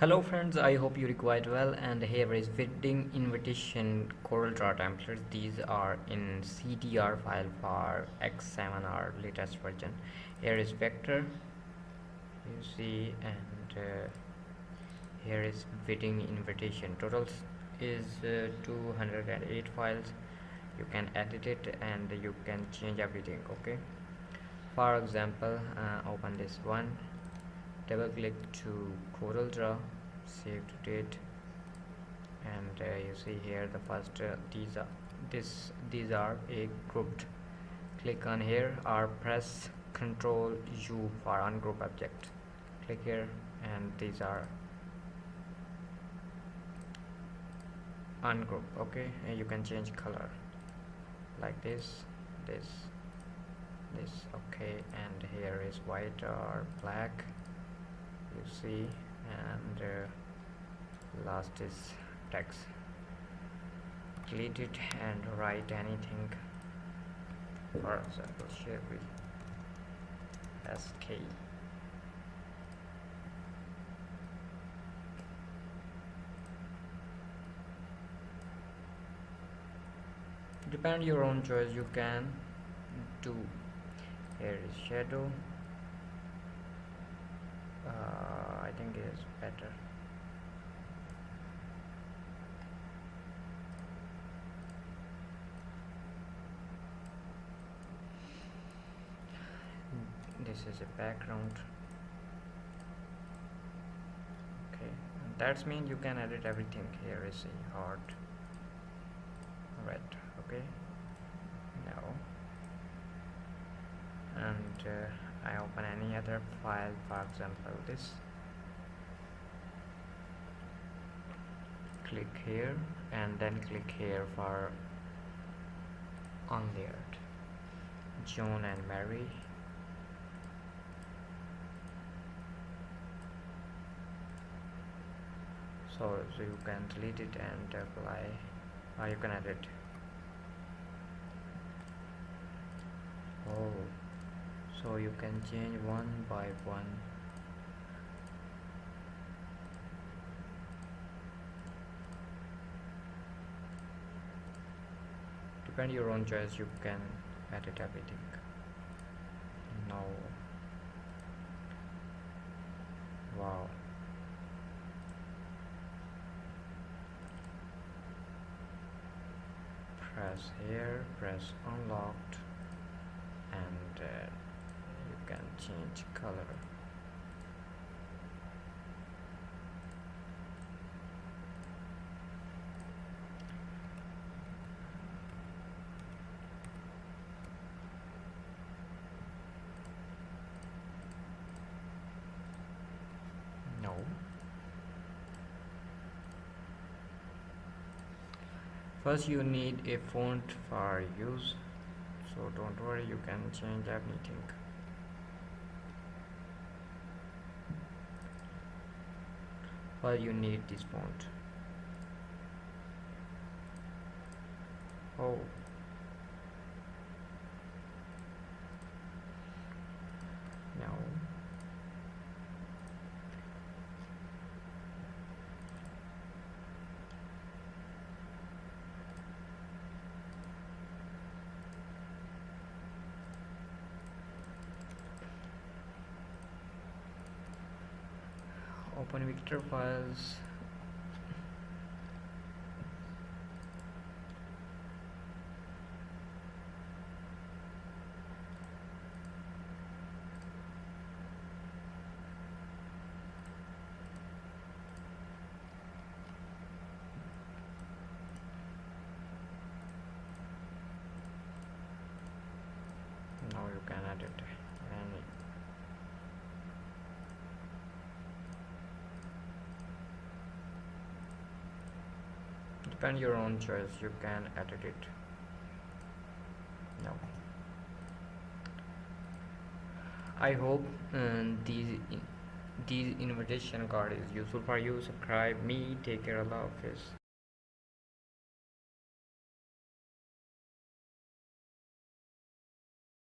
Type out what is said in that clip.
Hello friends, I hope you are quite well, and here is wedding invitation Corel Draw templates. These are in CTR file for X7R latest version. Here is vector, you see, and here is wedding invitation. Total is 208 files. You can edit it and you can change everything. Okay, for example, open this one, double click to Corel Draw, save to date, and you see here the first these are a grouped. Click on here or press Ctrl U for ungroup object. Click here and these are ungroup. Okay, and you can change color like this. Okay, and here is white or black, you see, and last is text. Delete it and write anything, for example Sheri SK. Depend your own choice, you can do. Here is shadow. I think it is better. This is a background. Okay, and that's mean you can edit everything. Here is a heart, red. Okay, now, and I open any other file, for example this. Click here and then click here for unlayered John and Mary. So you can delete it and apply, or you can edit. Oh, so you can change one by one. Depend your own choice, you can edit everything. No. Wow. Press here, press unlocked, and you can change color. No. First you need a font for use, so don't worry, you can change anything. Well, you need this font. Oh, no. Open vector files. Now you can edit any. Depend your own choice, you can edit it. No. I hope these invitation card is useful for you. Subscribe me. Take care. Allah Hafiz.